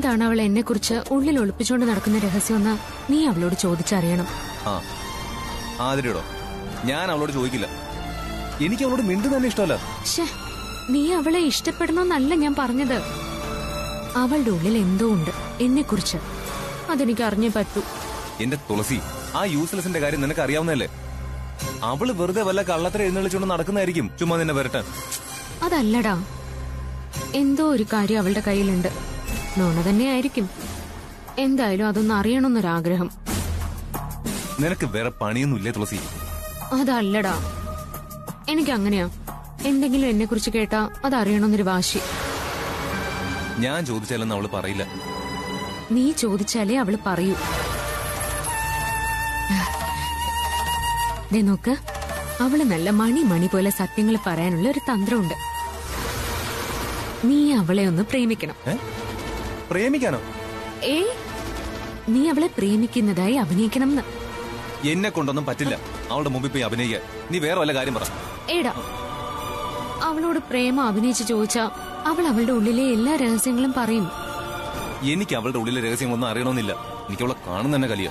എന്താണ് അവൾ എന്നെ കുറിച്ച് ഉള്ളിൽ ഒളിപ്പിച്ചുകൊണ്ട് നടക്കുന്ന രഹസ്യമെന്ന് നീ അവളോട് ചോദിച്ചറിയണം. ആ ആതിരയോടോ? ഞാൻ അവളോട് ചോദിക്കില്ല. എനിക്ക് അവളോട് മിണ്ടു തന്നെ ഇഷ്ടമല്ല. നീ അവളെ ഇഷ്ടപ്പെടണമെന്നല്ല ഞാൻ പറഞ്ഞത്. അവളുടെ ഉള്ളിൽ എന്തോ ഉണ്ട് എന്നെ കുറിച്ച്. അതെനിക്ക് അറിഞ്ഞേ പറ്റൂ. എന്റെ തുളസി, ആ യൂസ്ലെസിന്റെ കാര്യം നിനക്ക് അറിയാവുന്നതല്ലേ? അവള് വെറുതെ വല്ല കള്ളത്തര എഴുന്നള്ളിച്ചുകൊണ്ട് നടക്കുന്നതായിരിക്കും ചുമ്മാ നിന്നെ വരട്ടെ. അതല്ലടാ, എന്തോ ഒരു കാര്യം അവളുടെ കയ്യിലുണ്ട്. നോണ തന്നെയായിരിക്കും. എന്തായാലും അതൊന്നും അറിയണമെന്നൊരാഗ്രഹം. നിനക്ക് വേറെ പണിയൊന്നുമില്ലേ തുളസി? അതല്ലടാ, എനിക്കങ്ങനെയാ. എന്തെങ്കിലും എന്നെ കുറിച്ച് കേട്ടാ അതറിയണമെന്നൊരു വാശി. ഞാൻ ചോദിച്ചാലൊന്നും അവള് പറയില്ല. നീ ചോദിച്ചാലേ അവള് പറയൂ. നോക്ക്, അവള് നല്ല മണി പോലെ സത്യങ്ങൾ പറയാനുള്ള ഒരു തന്ത്രമുണ്ട്. നീ അവളെ ഒന്ന് പ്രേമിക്കണം. പ്രേമിക്കാനോ? നീ അവളെ പ്രേമിക്കുന്നതായി അഭിനയിക്കണം. എന്നെ കൊണ്ടൊന്നും പറ്റില്ല അവളുടെ മുമ്പിൽ പോയി അഭിനയിക്കാൻ. നീ വേറെ വല്ല കാര്യം പറ. ഏടാ, അവളോട് പ്രേമം അഭിനയിച്ച് ചോദിച്ചാ അവൾ അവളുടെ ഉള്ളിലെ എല്ലാ രഹസ്യങ്ങളും പറയും. എനിക്ക് അവളുടെ ഉള്ളിലെ രഹസ്യമൊന്നും അറിയണമെന്നില്ല. എനിക്ക് അവളെ കാണുന്ന തന്നെ കലിയ.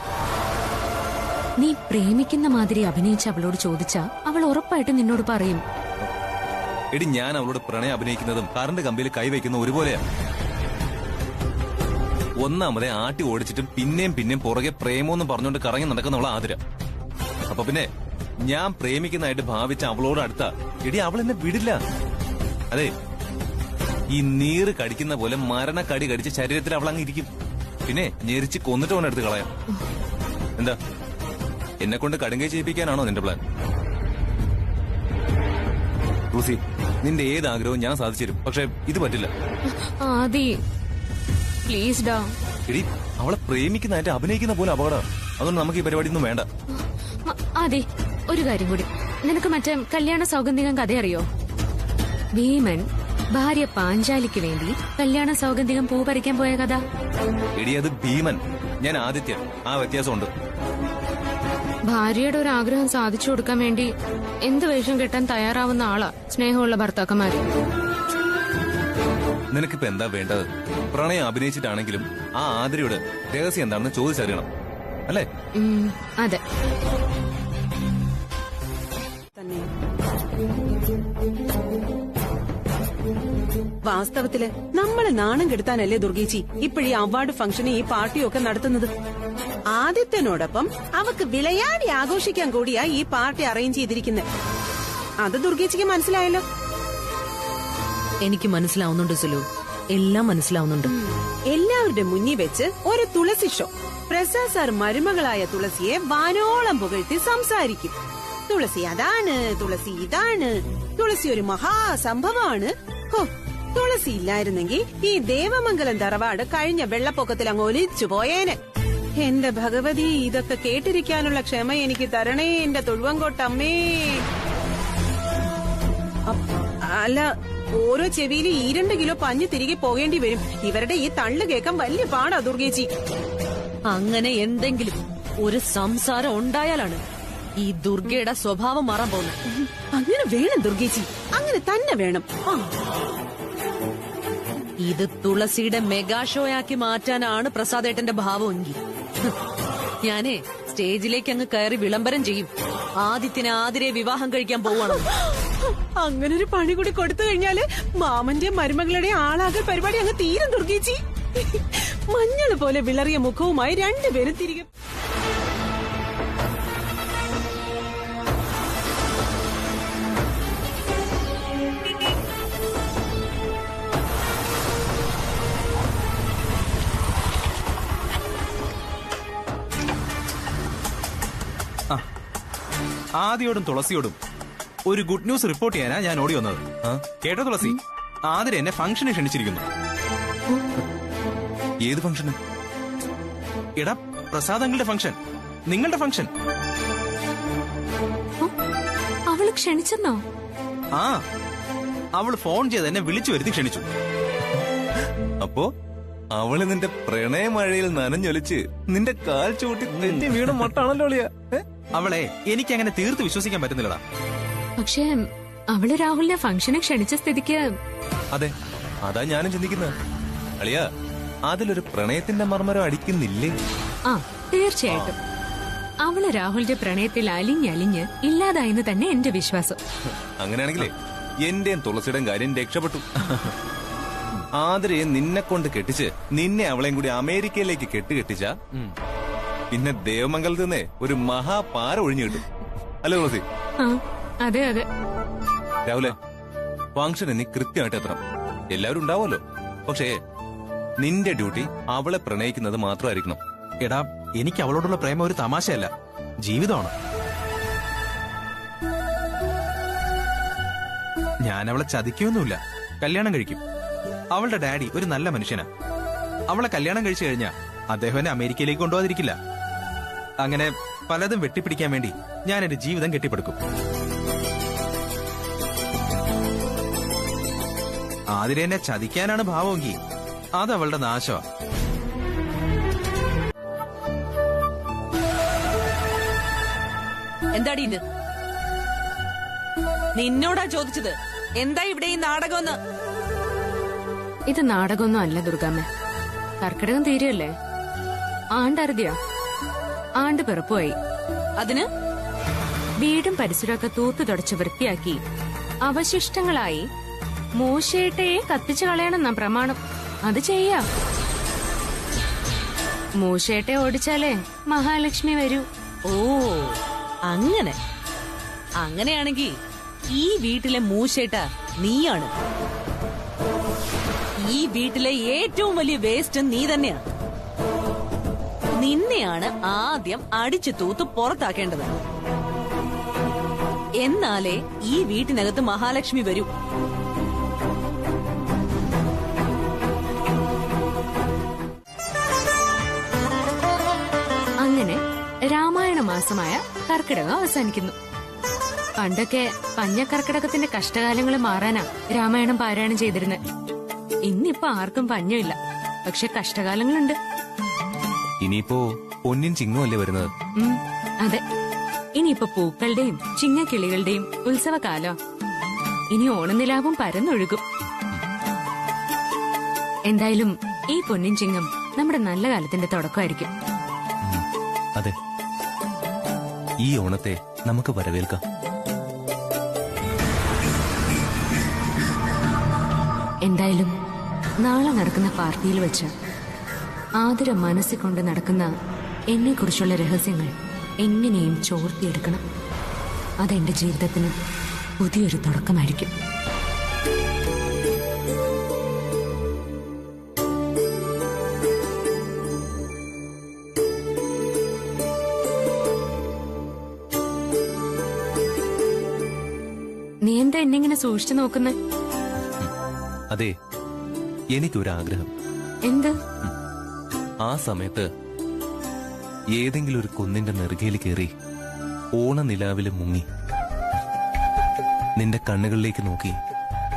നീ പ്രേമിക്കുന്ന മാതിരി അഭിനയിച്ച് അവളോട് ചോദിച്ചാ അവൾ ഉറപ്പായിട്ട് നിന്നോട് പറയും. എടി, ഞാൻ അവളോട് പ്രണയം അഭിനയിക്കുന്നതും കറണ്ട് കമ്പിയിൽ കൈവയ്ക്കുന്ന ഒരുപോലെയാ. ഒന്നാമതെ ആട്ടി ഓടിച്ചിട്ടും പിന്നെയും പുറകെ പ്രേമോന്നും പറഞ്ഞുകൊണ്ട് കറങ്ങി നടക്കുന്നവളെ ആതിര. അപ്പൊ പിന്നെ ഞാൻ പ്രേമിക്കുന്നതായിട്ട് ഭാവിച്ച അവളോട് അടുത്ത എടി അവൾ എന്നെ വിടില്ല. അതെ, ഈ നീര് കടിക്കുന്ന പോലെ മരണക്കടി കടിച്ച് ശരീരത്തിൽ അവൾ അങ്ങ് ഇരിക്കും. പിന്നെ ഞെരിച്ച് കൊന്നിട്ട് അവനെ എടുത്ത് കളയാം. എന്താ, എന്നെ കൊണ്ട് കടുങ്കൈ ചെയ്യിപ്പിക്കാനാണോ നിന്റെ പ്ലാൻ? റൂസി, നിന്റെ ഏത് ആഗ്രഹവും ഞാൻ സാധിച്ചു തരും. പക്ഷെ ഇത് പറ്റില്ല. പ്ലീസ് ഡാ. എടി, അവളെ പ്രേമിക്കുന്നതായിട്ട് അഭിനയിക്കുന്ന പോലെ അപകടം. അതുകൊണ്ട് നമുക്ക് ഈ പരിപാടി ഒന്നും വേണ്ട. അതെ, ഒരു കാര്യം കൂടി. നിനക്ക് മറ്റേ കല്യാണ സൗഗന്ധികം കഥ അറിയോ? ഭീമൻ ഭാര്യ പാഞ്ചാലിക്ക് വേണ്ടി കല്യാണ സൗഗന്ധികം പൂ പറിക്കാൻ പോയ കഥ. എടി, അത് ഭീമൻ, ഞാൻ ആദിത്യൻ. ആ വ്യത്യാസമുണ്ട്. ഭാര്യയുടെ ഒരു ആഗ്രഹം സാധിച്ചു കൊടുക്കാൻ വേണ്ടി എന്ത് വേഷം കെട്ടാൻ തയ്യാറാവുന്ന ആളാ സ്നേഹമുള്ള ഭർത്താക്കന്മാര്. നിനക്കിപ്പോ എന്താ വേണ്ടത്? പ്രണയം അഭിനയിച്ചിട്ടാണെങ്കിലും ആ ആതിരയുടെ രഹസ്യം എന്താണെന്ന് ചോദിച്ചറിയണം, അല്ലേ? അതെ. വാസ്തവത്തില് നമ്മളെ നാണം കെടുത്താനല്ലേ ദുർഗേച്ചി ഇപ്പോഴീ അവാർഡ് ഫംഗ്ഷനും ഈ പാർട്ടിയും ഒക്കെ നടത്തുന്നത്. ആദിത്യനോടൊപ്പം അവക്ക് വിളയാടി ആഘോഷിക്കാൻ കൂടിയാ ഈ പാർട്ടി അറേഞ്ച് ചെയ്തിരിക്കുന്നത്. അത് ദുർഗേച്ചിക്ക് മനസ്സിലായല്ലോ. എനിക്ക് മനസ്സിലാവുന്നുണ്ട് സുലു, എല്ലാം മനസ്സിലാവുന്നുണ്ട്. എല്ലാവരുടെ മുന്നിൽ വെച്ച് ഒരു തുളസി ഷോ. പ്രസാദ് സാർ മരുമകളായ തുളസിയെ വാനോളം പുകഴ്ത്തി സംസാരിക്കും. തുളസി അതാണ്, തുളസി ഇതാണ്, തുളസി ഒരു മഹാസംഭവമാണ്. തുളസി ഇല്ലായിരുന്നെങ്കിൽ ഈ ദേവമംഗലം തറവാട് കഴിഞ്ഞ വെള്ളപ്പൊക്കത്തിൽ അങ്ങ് ഒലിച്ചു പോയേനെ. എന്റെ ഭഗവതി, ഇതൊക്കെ കേട്ടിരിക്കാനുള്ള ക്ഷമ എനിക്ക് തരണേ എന്റെ തൊഴുവങ്കോട്ടമ്മേ. അല്ല, ഓരോ ചെവിയിൽ 2 കിലോ പഞ്ഞ് തിരികെ പോകേണ്ടി വരും. ഇവരുടെ ഈ തള്ളു കേൾക്കാൻ വലിയ പാടാ ദുർഗേച്ചി. അങ്ങനെ എന്തെങ്കിലും ഒരു സംസാരം ഉണ്ടായാലാണ് ഈ ദുർഗയുടെ സ്വഭാവം മാറാൻ പോകുന്നത്. അങ്ങനെ വേണം ദുർഗേച്ചി, അങ്ങനെ തന്നെ വേണം. ഇത് തുളസിയുടെ മെഗാ ഷോയാക്കി മാറ്റാനാണ് പ്രസാദേട്ടന്റെ ഭാവമെങ്കിൽ ഞാനേ സ്റ്റേജിലേക്ക് അങ്ങ് കയറി വിളംബരം ചെയ്യും. ആദിത്യനെ ആതിരയെ വിവാഹം കഴിക്കാൻ പോവാണ്. അങ്ങനെ ഒരു പണി കൂടി കൊടുത്തു കഴിഞ്ഞാല് മാമന്റെ മരുമകളുടെ ആളാകൽ പരിപാടി അങ്ങ് തീരും ദുർഗേച്ചി. മഞ്ഞള് പോലെ വിളറിയ മുഖവുമായി രണ്ടുപേരും തിരികെ. ആദിയോടും തുളസിയോടും ഒരു ഗുഡ് ന്യൂസ് റിപ്പോർട്ട് ചെയ്യാനാ ഞാൻ ഓടി വന്നത്. കേട്ടോ തുളസി, ആതിര എന്നെ ഫംഗ്ഷന് ക്ഷണിച്ചിരിക്കുന്നു. ഏത് ഫംഗ്ഷന്? എടാ, പ്രസാദങ്ങളുടെ ഫംഗ്ഷൻ, നിങ്ങളുടെ ഫംഗ്ഷൻ. അവള് ക്ഷണിച്ചെന്നോ? ആ, അവള് ഫോൺ ചെയ്ത് എന്നെ വിളിച്ചു വരുത്തി ക്ഷണിച്ചു. അപ്പോ അവള് നിന്റെ പ്രണയമഴയിൽ നനഞ്ഞൊലിച്ച് നിന്റെ കാൽ ചൂട്ടി തെറ്റി വീണ മട്ടാണല്ലോ അളിയാ. അവളെ എനിക്ക് അങ്ങനെ തീർത്ത് വിശ്വസിക്കാൻ പറ്റുന്നില്ലടാ. പക്ഷേ അവള് രാഹുലിനെ ഫംഗ്ഷന് ക്ഷണിച്ച സ്ഥിതിക്ക്. അതെ, അതാ ഞാനും ചിന്തിക്കുന്നത്. അളിയാ, അതിലൊരു പ്രണയത്തിന്റെ മർമ്മരം അടിക്കുന്നില്ലേ? ആ തീർച്ചയായിട്ടും അവള് രാഹുലിന്റെ പ്രണയത്തിൽ അലിഞ്ഞലിഞ്ഞ് ഇല്ലാതായെന്ന് തന്നെ എന്റെ വിശ്വാസം. അങ്ങനെയാണെങ്കിലേ എന്റെയും തുളസിയുടെയും കാര്യം രക്ഷപ്പെട്ടു. ആതിരയെ നിന്നെ കൊണ്ട് കെട്ടിച്ച് നിന്നെ അവളെയും കൂടി അമേരിക്കയിലേക്ക് കെട്ടിച്ച പിന്നെ ദേവമംഗലത്ത് നിന്നേ ഒരു മഹാപാര ഒഴിഞ്ഞു കിട്ടും. അല്ലേ തുളസി? ആ അതെ അതെ. രാവിലെ ഫംഗ്ഷൻ നീ കൃത്യമായിട്ട് എത്തണം. എല്ലാവരും ഉണ്ടാവുമല്ലോ. പക്ഷേ നിന്റെ ഡ്യൂട്ടി അവളെ പ്രണയിക്കുന്നത് മാത്രമായിരിക്കണം. എടാ, എനിക്ക് അവളോടുള്ള പ്രേമം ഒരു തമാശയല്ല, ജീവിതമാണ്. ഞാൻ അവളെ ചതിക്കൊന്നുമില്ല, കല്യാണം കഴിക്കും. അവളുടെ ഡാഡി ഒരു നല്ല മനുഷ്യനാ. അവളെ കല്യാണം കഴിച്ചു കഴിഞ്ഞാ അദ്ദേഹം എന്നെ അമേരിക്കയിലേക്ക് കൊണ്ടുപോകാതിരിക്കില്ല. അങ്ങനെ പലതും വെട്ടിപ്പിടിക്കാൻ വേണ്ടി ഞാൻ എന്റെ ജീവിതം കെട്ടിപ്പടുക്കും. ആതിര എന്നെ ചതിക്കാനാണ് ഭാവമെങ്കിൽ അത് അവളുടെ നാശമാ. എന്താടി ഇത്? നിന്നോടാ ചോദിച്ചത് എന്താ ഇവിടെ ഈ നാടകമെന്ന്? ഇത് നാടകമൊന്നും അല്ല ദുർഗാമ്മ. കർക്കിടകം തീരുമല്ലേ? ആണ്ടറുതിയാ. ആണ്ട് പിറപ്പുമായി. അതിന് വീടും പരിസരമൊക്കെ തൂത്തു തുടച്ച് വൃത്തിയാക്കി അവശിഷ്ടങ്ങളായി മൂശേട്ടയെ കത്തിച്ചു കളയണമെന്നാ പ്രമാണം. അത് ചെയ്യാ. മൂശേട്ടെ ഓടിച്ചാലേ മഹാലക്ഷ്മി വരൂ. ഓ അങ്ങനെ. അങ്ങനെയാണെങ്കി ഈ വീട്ടിലെ മൂശേട്ട നീയാണ്. ഈ വീട്ടിലെ ഏറ്റവും വലിയ വേസ്റ്റ് നീ തന്നെയാ. നിന്നെയാണ് ആദ്യം അടിച്ചു തൂത്ത് പുറത്താക്കേണ്ടത്. എന്നാലേ ഈ വീട്ടിനകത്ത് മഹാലക്ഷ്മി വരൂ. അങ്ങനെ രാമായണ മാസമായ കർക്കിടകം അവസാനിക്കുന്നു. പണ്ടൊക്കെ പഞ്ഞക്കർക്കിടകത്തിന്റെ കഷ്ടകാലങ്ങൾ മാറാനാ രാമായണം പാരായണം ചെയ്തിരുന്നത്. ഇന്നിപ്പോ ആർക്കും പഞ്ഞമില്ല, പക്ഷെ കഷ്ടകാലങ്ങളുണ്ട്. ഇനിയിപ്പോ പൊന്നിൻ ചിങ്ങം അല്ലേ വരുന്നത്? അതെ, ഇനിയിപ്പോ പൂക്കളുടെയും ചിങ്ങക്കിളികളുടെയും ഉത്സവകാലം. ഇനി ഓണനിലാവും പരന്നൊഴുകും. എന്തായാലും ഈ പൊന്നിൻ ചിങ്ങം നമ്മുടെ നല്ല കാലത്തിന്റെ തുടക്കമായിരിക്കും. അതെ, ഈ ഓണത്തെ നമുക്ക് വരവേൽക്കാം. എന്തായാലും നാളെ നടക്കുന്ന പാർട്ടിയിൽ വെച്ച് ആതിര മനസ്സിൽ കൊണ്ട് നടക്കുന്ന എന്നെക്കുറിച്ചുള്ള രഹസ്യങ്ങൾ എങ്ങനെയും ചോർത്തിയെടുക്കണം. അതെന്റെ ജീവിതത്തിന് പുതിയൊരു തുടക്കമായിരിക്കും. നീ എന്താ എന്നെങ്ങനെ സൂക്ഷിച്ചു നോക്കുന്നേ? അതെ, എനിക്കൊരാഗ്രഹം. എന്ത്? ആ സമയത്ത് ഏതെങ്കിലും ഒരു കുന്നിന്റെ നെറുകയിൽ കയറി ഓണനിലാവില് മുങ്ങി നിന്റെ കണ്ണുകളിലേക്ക് നോക്കി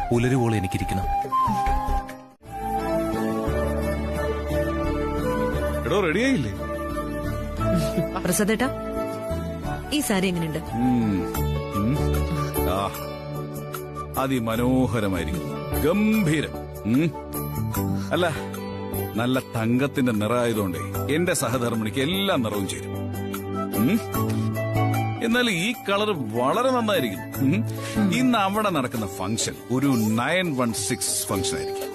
പുലരുവോളം എനിക്കിരിക്കണം. എടോ, റെഡിയായില്ലേ? പ്രസാദേട്ടാ, ഈ സാരി എങ്ങനെയുണ്ട്? അതിമനോഹരമായിരിക്കും, ഗംഭീരം. അല്ല, നല്ല തങ്കത്തിന്റെ നിറമായതുകൊണ്ടേ എന്റെ സഹധർമ്മിണിക്ക് എല്ലാ നിറവും ചേരും. എന്നാൽ ഈ കളർ വളരെ നന്നായിരിക്കും. ഇന്ന് അവിടെ നടക്കുന്ന ഫംഗ്ഷൻ ഒരു 916 ഫംഗ്ഷൻ ആയിരിക്കും.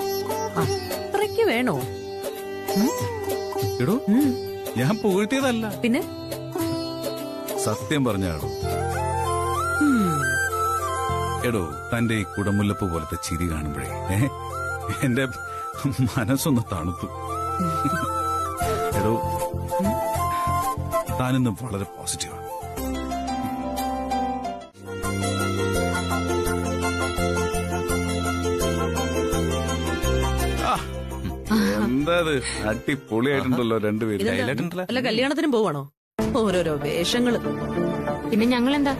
അത്രയ്ക്ക് വേണോ? എടോ, ഞാൻ പുകഴ്ത്തിയതല്ല, പിന്നെ സത്യം പറഞ്ഞാടോ. എടോ, തന്റെ ഈ കുടമുല്ലപ്പ് പോലത്തെ ചിരി കാണുമ്പോഴേ എന്റെ മനസ്സൊന്ന് തണുത്തു. എടോ, താനിന്ന് വളരെ പോസിറ്റീവാണ്. എന്താ അടിപൊളിയായിട്ടുണ്ടല്ലോ രണ്ടുപേരും. അല്ല, കല്യാണത്തിനും പോവാണോ? ഓരോരോ വേഷങ്ങള്. പിന്നെ ഞങ്ങളെന്താ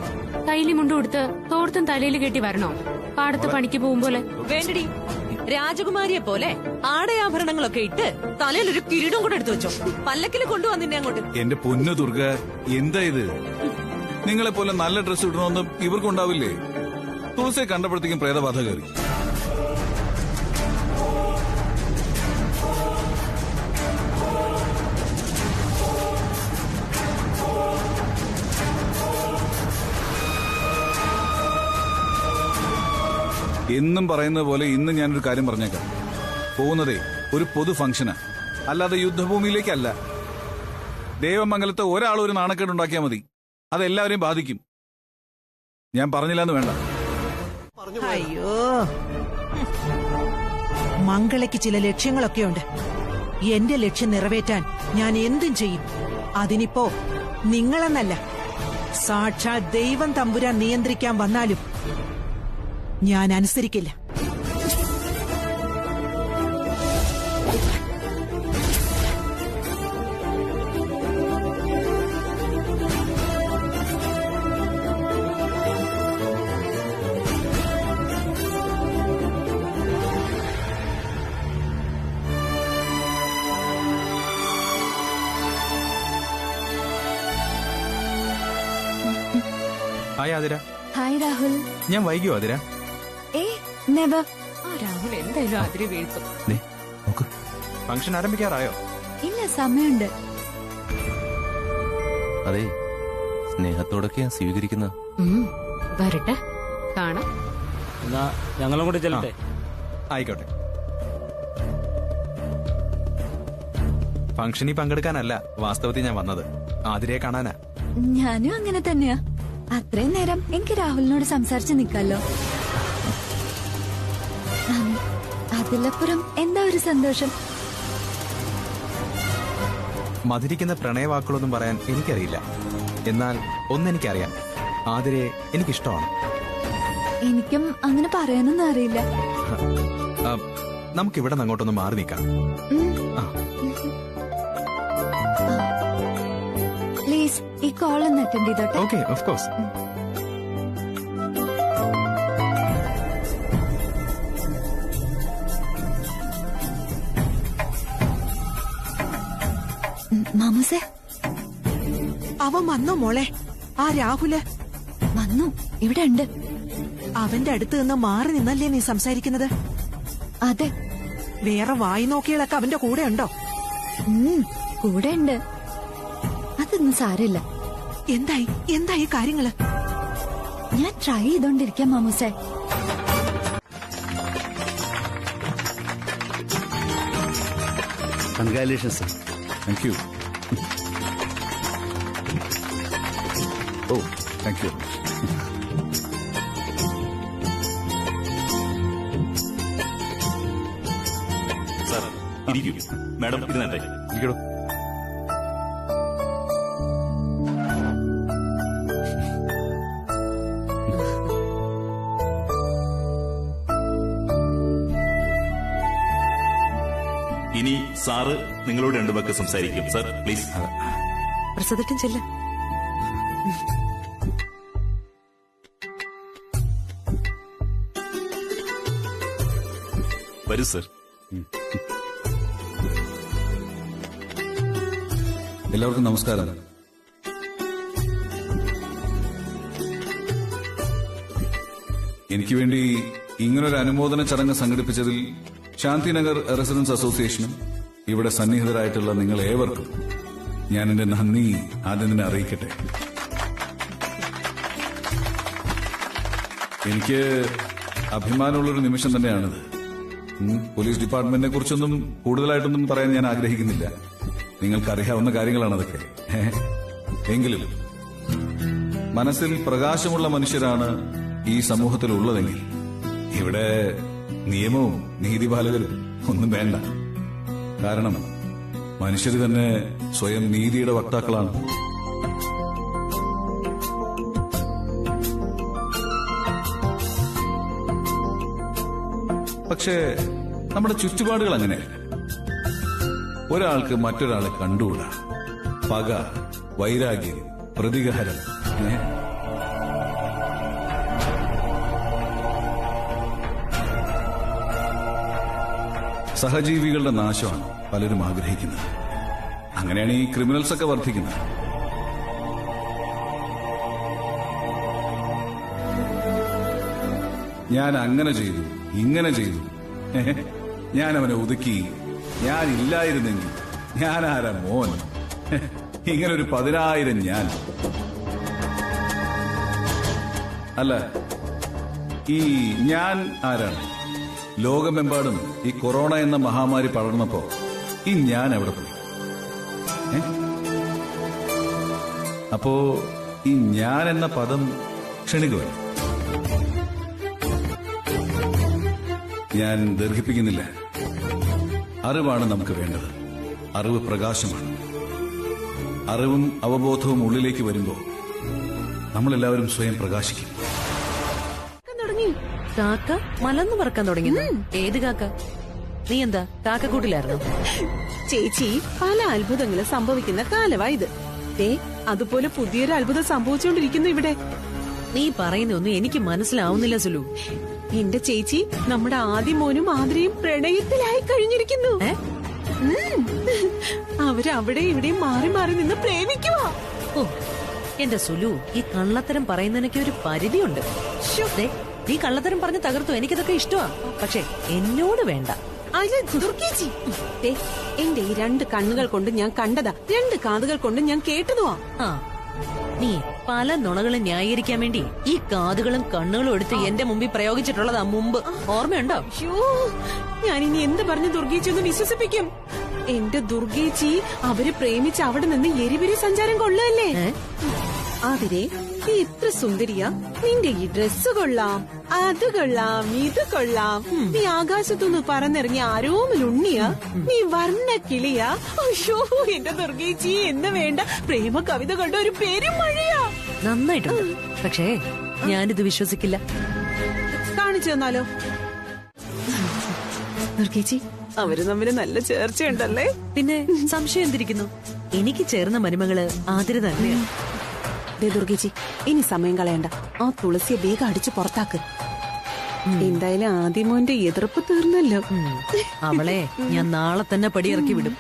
കയ്യില് മുണ്ട് കൊടുത്ത് തോർത്തും തലയിൽ കെട്ടി വരണോ? പാടത്ത് പണിക്ക് പോകുമ്പോലെ? വേണ്ടടി, രാജകുമാരിയെ പോലെ ആടയാഭരണങ്ങളൊക്കെ ഇട്ട് തലയിലൊരു കിരീടം കൂടെ എടുത്തു വെച്ചോ. പല്ലക്കിൽ കൊണ്ടുവന്നിന്നെ അങ്ങോട്ട്. എന്റെ പൊന്നു ദുർഗ, എന്താ ഇത്? നിങ്ങളെ പോലെ നല്ല ഡ്രസ് ഇടണമെന്നും ഇവർക്കുണ്ടാവില്ലേ? തുളസിയെ കണ്ടപ്പോഴത്തേക്കും പ്രേതബാധ കയറി. എന്നും പറയുന്നത് പോലെ ഇന്ന് ഞാനൊരു കാര്യം പറഞ്ഞേക്കാം. പോകുന്നതേ ഒരു പൊതു ഫംഗ്ഷനാ, അല്ലാതെ യുദ്ധഭൂമിയിലേക്കല്ല. ദേവമംഗലത്ത് ഒരാൾ ഒരു നാണക്കേടുണ്ടാക്കിയാൽ മതി, അതെല്ലാവരെയും ബാധിക്കും. ഞാൻ പറഞ്ഞില്ലെന്ന് വേണ്ട. അയ്യോ, മംഗളയ്ക്ക് ചില ലക്ഷ്യങ്ങളൊക്കെ ഉണ്ട്. എന്റെ ലക്ഷ്യം നിറവേറ്റാൻ ഞാൻ എന്തും ചെയ്യും. അതിനിപ്പോ നിങ്ങളെന്നല്ല, സാക്ഷാൽ ദൈവം തമ്പുരാൻ നിയന്ത്രിക്കാൻ വന്നാലും ഞാൻ അനുസരിക്കില്ല. ഹായ് ആതിര. ഹായ് രാഹുൽ. ഞാൻ വൈകിയോ ആതിര? ഏ നെവർ. ആ രാഹുൽ എന്തായാലും അതിരി വീഴ്ത്തും. ഫംഗ്ഷൻ ആരംഭിക്കാറായോ? ഇല്ല, സമയമുണ്ട്. അതെ, സ്നേഹത്തോടൊക്കെയാ സ്വീകരിക്കുന്ന. വരട്ടെ, കാണാം. എന്നാ ഞങ്ങളും കൂടി ചെല്ലട്ടെ. ആയിക്കോട്ടെ. ഫംഗ്ഷനിൽ പങ്കെടുക്കാനല്ല വാസ്തവത്തിൽ ഞാൻ വന്നത്, ആതിരയെ കാണാനാ. ഞാനും അങ്ങനെ തന്നെയാ. അത്രയും നേരം എനിക്ക് രാഹുലിനോട് സംസാരിച്ച് നിക്കാലോ. അതിലപ്പുറം എന്താ ഒരു സന്തോഷം. മധുരിക്കുന്ന പ്രണയവാക്കുകളൊന്നും പറയാൻ എനിക്കറിയില്ല. എന്നാൽ ഒന്നെനിക്കറിയാം, ആതിരയെ എനിക്കിഷ്ടമാണ്. എനിക്കും അങ്ങനെ പറയാനൊന്നും അറിയില്ല. നമുക്കിവിടെ നിന്ന് അങ്ങോട്ടൊന്ന് മാറി നിൽക്കാം. പ്ലീസ് ഈ കോൾ ഒന്ന് അറ്റൻഡ് ചെയ്തോട്ടെ. Okay, of course. മാമൂസേ, അവൻ വന്നോ മോളെ? ആ രാഹുല് വന്നു, ഇവിടെ ഉണ്ട്. അവന്റെ അടുത്ത് നിന്ന് മാറി നിന്നല്ലേ നീ സംസാരിക്കുന്നത്? അതെ. വേറെ വായി നോക്കികളൊക്കെ അവന്റെ കൂടെ ഉണ്ടോ? കൂടെ ഉണ്ട്. അതൊന്നും സാരമില്ല. എന്തായി കാര്യങ്ങള്? ഞാൻ ട്രൈ ചെയ്തോണ്ടിരിക്കാം മാമൂസേ. കൺഗ്രാലേഷൻസ്. Thank you. ഓ, താങ്ക് യു. സാർ ഇരിക്കൂ. മാഡം ഇരുന്നട്ടെ. ഇരിക്കടോ. ഇനി സാറ് നിങ്ങളോട് രണ്ടു വാക്ക് സംസാരിക്കും. Sir please. പ്രസാദേട്ടൻ ചെല്ല. വരൂ സർ. എല്ലാവർക്കും നമസ്കാരം. എനിക്ക് വേണ്ടി ഇങ്ങനൊരു അനുമോദന ചടങ്ങ് സംഘടിപ്പിച്ചതിൽ ശാന്തിനഗർ റെസിഡൻസ് അസോസിയേഷനും ഇവിടെ സന്നിഹിതരായിട്ടുള്ള നിങ്ങൾ ഏവർക്കും ഞാൻ എന്റെ നന്ദി ആദ്യം തന്നെ അറിയിക്കട്ടെ. എനിക്ക് അഭിമാനമുള്ളൊരു നിമിഷം തന്നെയാണിത്. പോലീസ് ഡിപ്പാർട്ട്മെന്റിനെ കുറിച്ചൊന്നും കൂടുതലായിട്ടൊന്നും പറയാൻ ഞാൻ ആഗ്രഹിക്കുന്നില്ല. നിങ്ങൾക്കറിയാവുന്ന കാര്യങ്ങളാണ് അതൊക്കെ. എങ്കിലും മനസ്സിൽ പ്രകാശമുള്ള മനുഷ്യരാണ് ഈ സമൂഹത്തിലുള്ളതെങ്കിൽ ഇവിടെ നിയമവും നീതിപാലകരും ഒന്നും വേണ്ട. കാരണം മനുഷ്യർ തന്നെ സ്വയം നീതിയുടെ വക്താക്കളാണ്. പക്ഷേ നമ്മുടെ ചുറ്റുപാടുകൾ അങ്ങനെയല്ല. ഒരാൾക്ക് മറ്റൊരാളെ കണ്ടുകൂടാ. പക, വൈരാഗ്യം, പ്രതികാരം. സഹജീവികളുടെ നാശമാണ് പലരും ആഗ്രഹിക്കുന്നത്. അങ്ങനെയാണ് ഈ ക്രിമിനൽസ് ഒക്കെ വർദ്ധിക്കുന്നത്. ഞാൻ അങ്ങനെ ചെയ്തു, ഇങ്ങനെ ചെയ്തു, ഞാൻ അവനെ ഒതുക്കി, ഞാൻ ഇല്ലായിരുന്നെങ്കിൽ ഞാൻ ആരാ മോൻ, ഇങ്ങനൊരു 10,000 ഞാൻ. അല്ല, ഈ ഞാൻ ആരാണ്? ലോകമെമ്പാടും ഈ കൊറോണ എന്ന മഹാമാരി പടർന്നപ്പോ ഈ ഞാൻ എവിടെ പോയി? അപ്പോ ഈ ഞാൻ എന്ന പദം ക്ഷണികമല്ല. ഞാൻ ദീർഘിപ്പിക്കുന്നില്ല. അറിവാണ് നമുക്ക് വേണ്ടത്. അറിവ് പ്രകാശമാണ്. അറിവും അവബോധവും ഉള്ളിലേക്ക് വരുമ്പോ നമ്മളെല്ലാവരും സ്വയം പ്രകാശിക്കും. കാക്ക മലന്ന് പറക്കാൻ തുടങ്ങി. ഏത് കാക്ക? നീ എന്താ കാക്കക്കൂട്ടിലായിരുന്നു? ചേച്ചി, പല അത്ഭുതങ്ങളും സംഭവിക്കുന്ന കാലവാ ഇത്. അതുപോലെ പുതിയൊരു അത്ഭുതം സംഭവിച്ചുകൊണ്ടിരിക്കുന്നു ഇവിടെ. നീ പറയുന്നൊന്നും എനിക്ക് മനസ്സിലാവുന്നില്ല സുലു. എന്റെ ചേച്ചി, നമ്മുടെ ആദ്യ മോനും ആതിരയും പ്രണയത്തിലായി കഴിഞ്ഞിരിക്കുന്നു. അവരവിടെ ഇവിടെയും മാറി മാറി നിന്ന് പ്രേമിക്കുവാ. ഓ എന്റെ സുലു, ഈ കള്ളത്തരം പറയുന്നതിനൊക്കെ ഒരു പരിധിയുണ്ട്. നീ കള്ളത്തരം പറഞ്ഞ് തകർത്തു, എനിക്കിതൊക്കെ ഇഷ്ടമാ. പക്ഷെ എന്നോട് വേണ്ട. എന്റെ ഈ 2 കണ്ണുകൾ കൊണ്ട് ഞാൻ കണ്ടതാ, 2 കാതുകൾ കൊണ്ട് ഞാൻ കേട്ടതുവാ. നീ പല നുണകളും ന്യായീകരിക്കാൻ വേണ്ടി ഈ കാതുകളും കണ്ണുകളും എടുത്ത് എന്റെ മുമ്പിൽ പ്രയോഗിച്ചിട്ടുള്ളതാ മുമ്പ്. ഓർമ്മയുണ്ടോ? ഞാൻ ഇനി എന്ത് പറഞ്ഞ് ദുർഗേച്ചൊന്ന് വിശ്വസിപ്പിക്കും? എന്റെ ദുർഗേച്ചി അവര് പ്രേമിച്ച് അവിടെ നിന്ന് എരിപിരി സഞ്ചാരം കൊള്ളല്ലേ. ആതിരെ, നീ ഇത്ര സുന്ദരിയാ. നിന്റെ ഈ ഡ്രസ് കൊള്ളാം, അത് കൊള്ളാം, ഇത് കൊള്ളാം. നീ ആകാശത്തുനിന്ന് പറന്നിറങ്ങിയ ആരോമിലുണ്ണിയാ. നീ വർണ്ണ കിളിയാ. അയ്യോ എന്റെ ദുർഗേച്ചി, എന്ന് വേണ്ട പ്രേമ കവിത കൊണ്ട് ഒരു പേരും മഴയാ. നന്നായിട്ടുണ്ട്. പക്ഷേ ഞാനിത് വിശ്വസിക്കില്ല. കാണിച്ചു തന്നാലോ? ദുർഗേച്ചി, അവര് തമ്മില് നല്ല ചേർച്ചയുണ്ടല്ലേ. പിന്നെ സംശയം എന്തിരിക്കുന്നു? എനിക്ക് ചേർന്ന മരുമകള് ആതിര തന്നെയാണ്. ദുർഗേച്ചി, ഇനി സമയം കളയണ്ട. ആ തുളസിയെ വേഗം അടിച്ചു പുറത്താക്ക്. എന്തായാലും ആദ്യമോന്റെ എതിർപ്പ് തീർന്നല്ലോ. അവളെ ഞാൻ നാളെ തന്നെ പടിയിറക്കി വിടും.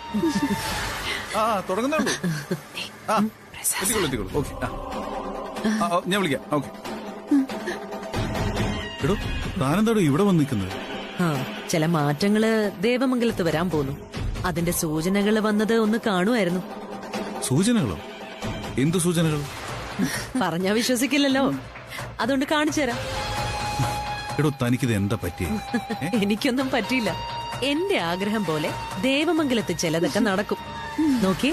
തുടങ്ങുന്നുള്ളൂ. ഞാൻ വിളിക്കാം. ഓക്കെ. എടോ, താനെന്താടോ ഇവിടെ വന്ന് നിൽക്കുന്നത്? ചില മാറ്റങ്ങള് ദേവമംഗലത്ത് വരാൻ പോന്നു. അതിന്റെ സൂചനകള് വന്നത് ഒന്ന് കാണുമായിരുന്നു. സൂചനകളോ? എന്തു സൂചനകൾ? പറഞ്ഞാ വിശ്വസിക്കില്ലല്ലോ, അതുകൊണ്ട് കാണിച്ചു തരാം. എടോ, തനിക്കിത് എന്താ പറ്റിയത്? എനിക്കൊന്നും പറ്റിയില്ല. എന്റെ ആഗ്രഹം പോലെ ദേവമംഗലത്ത് ചിലതൊക്കെ നടക്കും. നോക്കി.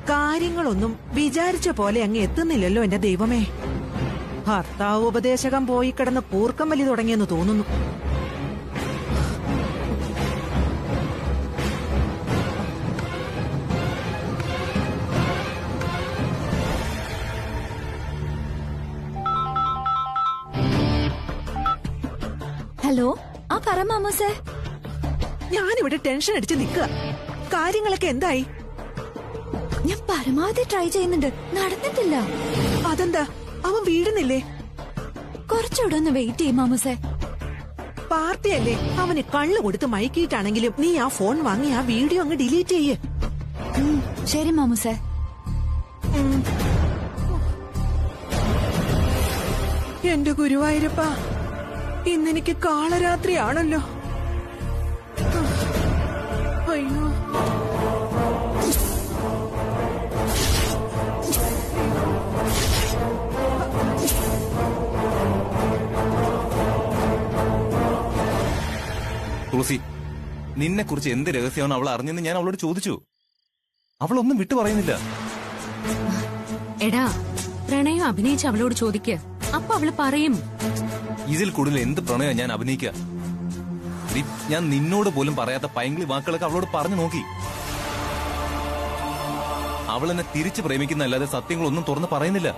കാര്യങ്ങളൊന്നും വിചാരിച്ച പോലെ അങ്ങ് എത്തുന്നില്ലല്ലോ എന്റെ ദൈവമേ. ഭർത്താവ് ഉപദേശകം പോയി കിടന്ന് പൂർക്കം വലി തുടങ്ങിയെന്ന് തോന്നുന്നു. ഹലോ, പറ മാമോസേ. ഞാനിവിടെ ടെൻഷൻ അടിച്ച് നിൽക്കുക. കാര്യങ്ങളൊക്കെ എന്തായി? ഞാൻ പരമാവധി ട്രൈ ചെയ്യുന്നുണ്ട്, നടന്നിട്ടില്ല. അതെന്താ, അവൻ വീടുന്നില്ലേ? കുറച്ചുകൂടെ ഒന്ന് വെയിറ്റ് ചെയ്യും മാമോസേ. പാർട്ടിയല്ലേ, അവന് കള്ളു കൊടുത്ത് മയക്കിയിട്ടാണെങ്കിലും നീ ആ ഫോൺ വാങ്ങി ആ വീഡിയോ അങ്ങ് ഡിലീറ്റ് ചെയ്യ്. ശരി മാമോസേ. എന്റെ ഗുരുവായൂരപ്പ, ഇന്നെനിക്ക് കാളരാത്രിയാണല്ലോ. അയ്യോ, തുളസി, നിന്നെ കുറിച്ച് എന്ത് രഹസ്യമാണ് അവൾ അറിഞ്ഞെന്ന് ഞാൻ അവളോട് ചോദിച്ചു. അവളൊന്നും വിട്ടു പറയുന്നില്ല. എടാ, പ്രണയം അഭിനയിച്ച് അവളോട് ചോദിക്ക, അപ്പൊ അവള് പറയും. ഇതിൽ കൂടുതൽ എന്ത് പ്രണയം ഞാൻ അഭിനയിക്കുക? ഞാൻ നിന്നോട് പോലും പറയാത്ത പൈങ്കിളി വാക്കുകളൊക്കെ അവളോട് പറഞ്ഞു നോക്കി. അവൾ എന്നെ തിരിച്ചു പ്രേമിക്കുന്നല്ലാതെ സത്യങ്ങളൊന്നും തുറന്ന് പറയുന്നില്ല.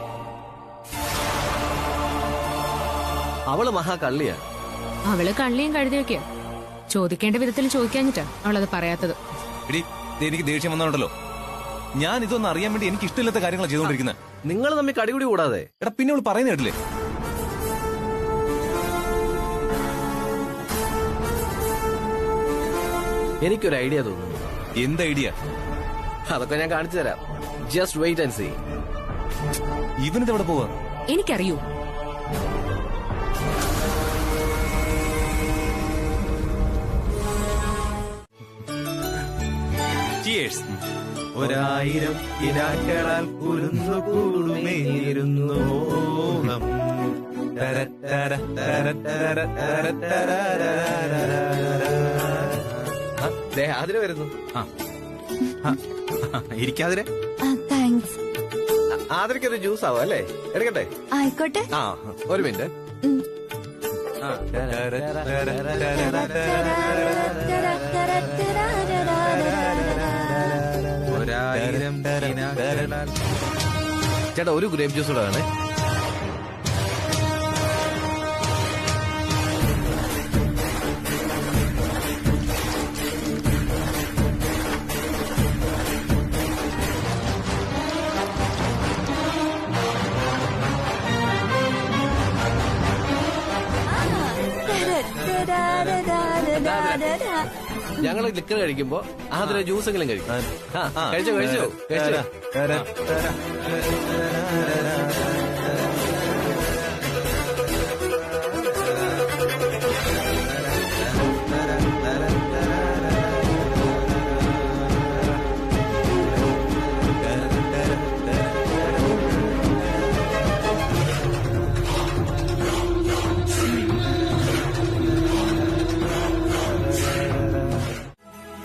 അവള് മഹാകള്ളിയാ. അവള് കള്ളിയും കഴുതിയൊക്കെയാ. ചോദിക്കേണ്ട വിധത്തിൽ ചോദിക്കാഞ്ഞിട്ടാ അവളത് പറയാത്തത്. എടി, എനിക്ക് ദേഷ്യം വന്നോണ്ടല്ലോ. ഞാൻ ഇതൊന്നും അറിയാൻ വേണ്ടി എനിക്ക് ഇഷ്ടമില്ലാത്ത കാര്യങ്ങളാണ് ചെയ്തുകൊണ്ടിരിക്കുന്നത്. നിങ്ങൾ തമ്മിൽ കടികൂടി കൂടാതെ. എടാ, പിന്നെ അവൾ പറയുന്ന കേട്ടില്ലേ? എനിക്കൊരു ഐഡിയ തോന്നുന്നു. എന്ത് ഐഡിയ? അതൊക്കെ ഞാൻ കാണിച്ചു തരാം. Just wait and see. ഇവനിതെവിടെ പോവാ? എനിക്കറിയൂ. ചിയേഴ്സ്. 1000 ഇനാക്കളാൽ കുരുന്നുകൂടുമേഞ്ഞിരുന്നോളം. ആതിര വരുന്നു. ഇരിക്കാതിരെ. താങ്ക്സ്. ആതിരയ്ക്കൊരു ജ്യൂസ് ആവും അല്ലേ? എടുക്കട്ടെ? ആയിക്കോട്ടെ. ആ, ഒരു മിനിറ്റ്. ചേട്ടാ, ഒരു ഗ്രേപ്പ് ജ്യൂസ് കൂടെ വേണേ. ഞങ്ങൾ ലിക്കർ കഴിക്കുമ്പോ ആതിര ജ്യൂസെങ്കിലും കഴിക്കും. കഴിച്ചോ കഴിച്ചോ കഴിച്ചോ.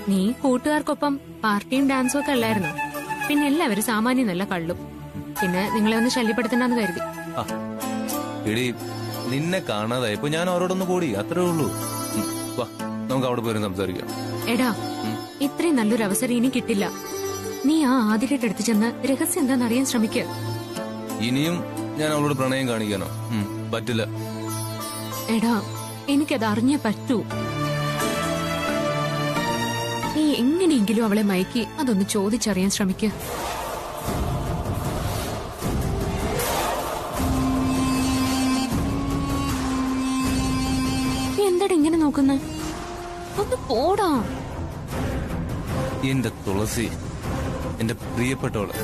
നീ കൂട്ടുകാർക്കൊപ്പം പാർട്ടിയും ഡാൻസും ഒക്കെ അല്ലായിരുന്നു. പിന്നെ എല്ലാവരും സാമാന്യം നല്ല കള്ളും. പിന്നെ നിങ്ങളെ ഒന്ന് ശല്യപ്പെടുത്തണ്ടെന്ന് കരുതി. എടി, നിന്നെ കാണാതായപ്പോ ഞാൻ അവരോടൊന്ന് കൂടി, അത്രേ ഉള്ളൂ. വാ, നമുക്ക് അവിടെ പോയി സംസാരിക്കാം. എടാ, ഇത്രയും നല്ലൊരു അവസരം ഇനി കിട്ടില്ല. നീ ആ ആതിരയുടെ അടുത്ത് ചെന്ന് രഹസ്യം എന്താണെന്ന് അറിയാൻ ശ്രമിക്കുക. ഇനിയും ഞാൻ അവളോട് പ്രണയം കാണിക്കാനോ? പറ്റില്ല. എടാ, എനിക്കത് അറിഞ്ഞേ പറ്റൂ. നീ എങ്ങനെയെങ്കിലും അവളെ മയക്കി അതൊന്ന് ചോദിച്ചറിയാൻ ശ്രമിക്കുക. നീ എന്താടാ ഇങ്ങനെ നോക്കുന്നെ? ഒന്ന് പോടാ. എന്റെ തുളസി, എന്റെ പ്രിയപ്പെട്ടവള്,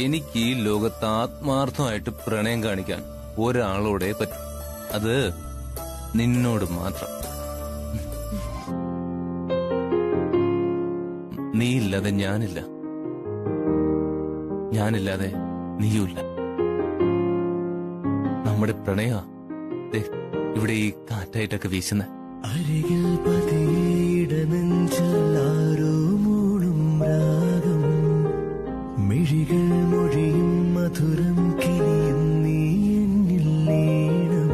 എനിക്ക് ഈ ലോകത്ത് ആത്മാർത്ഥമായിട്ട് പ്രണയം കാണിക്കാൻ ഒരാളോടെ പറ്റും. അത് നിന്നോട് മാത്രം. നീയില്ലാതെ ഞാനില്ല, ഞാനില്ലാതെ നീയുമില്ല. നമ്മുടെ പ്രണയ ഇവിടെ ഈ കാറ്റായിട്ടൊക്കെ വീശുന്ന അരികിൽ പതിയിടനെഞ്ചാരോ മൂളും രാഗം, മിഴികൾ മൊഴിയും മധുരം കിനിയും നീ എന്നിൽ ലീനം.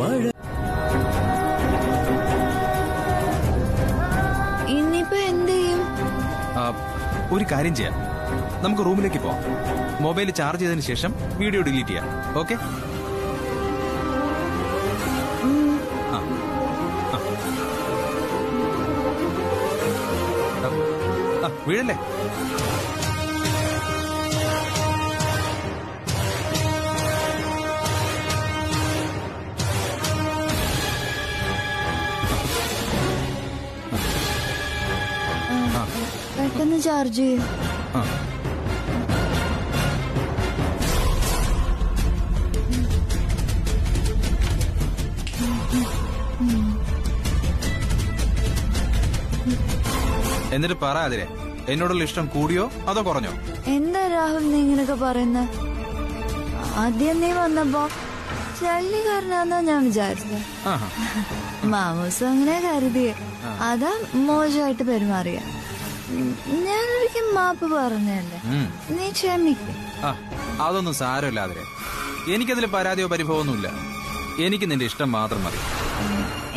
മഴ ഇനിയിപ്പോ എന്ത് ചെയ്യും? ഒരു കാര്യം ചെയ്യാം, നമുക്ക് റൂമിലേക്ക് പോവാം. മൊബൈൽ ചാർജ് ചെയ്തതിനു ശേഷം വീഡിയോ ഡിലീറ്റ് ചെയ്യാം. ഓക്കെ? വീഴല്ലേ? പെട്ടെന്ന് ചാർജ് ചെയ്യും. എന്നിട്ട് പറ അതിരെ, എന്നോടുള്ള ഇഷ്ടം കൂടിയോ അതോ കുറഞ്ഞോ? എന്താ രാഹുൽ നീ ഇങ്ങനൊക്കെ പറയുന്നത്? ആദ്യം നീ വന്നപ്പോ ശല്യക്കാരനാന്നാ ഞാൻ വിചാരിച്ചത്. മാമൂസ് അങ്ങനെ കരുതിയ, അതാ മോശമായിട്ട് പെരുമാറിയ. ഞാനൊരിക്കൽ മാപ്പ് പറഞ്ഞല്ലേ, നീ ക്ഷമിക്കും. അതൊന്നും സാരമില്ല അതിരെ, എനിക്കതിൽ പരാതിയോ പരിഭവമൊന്നുമില്ല. എനിക്ക് നിന്റെ ഇഷ്ടം മാത്രം മതി.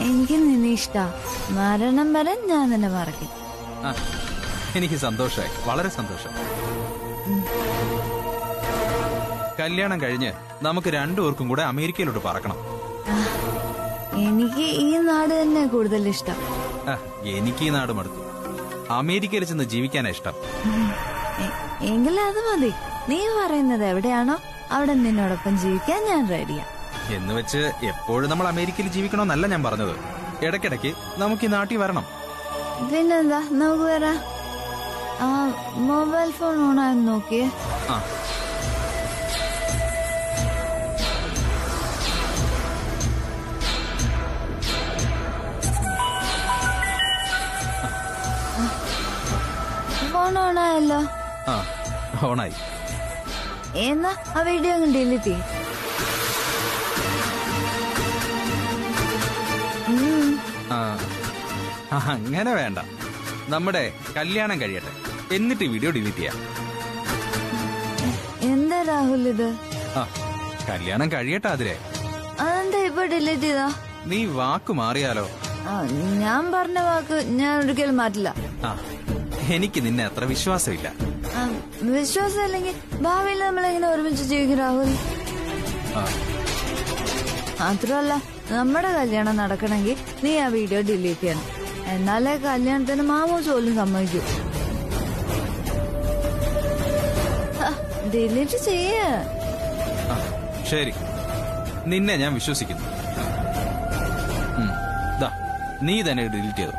എനിക്ക് നിന്നെ ഇഷ്ട, മരണം വരെ ഞാൻ നിന്നെ മറക്കും. എനിക്ക് സന്തോഷമായി, വളരെ സന്തോഷം. കല്യാണം കഴിഞ്ഞ് നമുക്ക് രണ്ടുപേർക്കും കൂടെ അമേരിക്കയിലോട്ട് പറക്കണം. എനിക്ക് ഈ നാട് തന്നെ കൂടുതൽ ഇഷ്ടം. എനിക്ക് ഈ നാട് മടുത്തു, അമേരിക്കയിൽ ചെന്ന് ജീവിക്കാനാ ഇഷ്ടം. എങ്കിൽ അത് മതി. നീ പറയുന്നത് എവിടെയാണോ അവിടെ നിന്നോടൊപ്പം ജീവിക്കാൻ ഞാൻ റെഡിയാ. എന്ന് വെച്ച് എപ്പോഴും നമ്മൾ അമേരിക്കയിൽ ജീവിക്കണമെന്നല്ല ഞാൻ പറഞ്ഞത്. ഇടയ്ക്കിടയ്ക്ക് നമുക്ക് ഈ നാട്ടിൽ വരണം. പിന്നെന്താ, നമുക്ക് വരാം. ആ മൊബൈൽ ഫോൺ ഓണായെന്ന് നോക്കിയേ. ആ ഫോൺ ഓണായല്ലോ. ആ ഓണായി. എന്നാ ആ വീഡിയോ അങ്ങ് ഡിലീറ്റ് ചെയ്യും. അങ്ങനെ വേണ്ട, നമ്മുടെ കല്യാണം കഴിയട്ടെ, എന്നിട്ട് വീഡിയോ ഡിലീറ്റ് ചെയ്യാം. എന്താ രാഹുൽ ഇത്? ആ കല്യാണം കഴിയട്ടെ അതിരെ. അതെന്താ ഇപ്പൊ ഡിലീറ്റ് ചെയ്താ? നീ വാക്ക് മാറിയാലോ? ഞാൻ പറഞ്ഞ വാക്ക് ഞാൻ ഒരിക്കലും മാറ്റില്ല. ആ എനിക്ക് നിന്നെ അത്ര വിശ്വാസമില്ല. വിശ്വാസം അല്ലെങ്കിൽ ഭാവിയിൽ നമ്മളെങ്ങനെ ഒരുമിച്ച് ജീവിക്കും രാഹുൽ? മാത്രമല്ല നമ്മുടെ കല്യാണം നടക്കണമെങ്കിൽ നീ ആ വീഡിയോ ഡിലീറ്റ് ചെയ്യണം. എന്നാലേ കല്യാണത്തിന് മാമോ പോലും സമ്മതിക്കൂ. ഡിലീറ്റ് ചെയ്യ. ശരി, നിന്നെ ഞാൻ വിശ്വസിക്കുന്നു. നീ തന്നെ ഡിലീറ്റ് ചെയ്തു.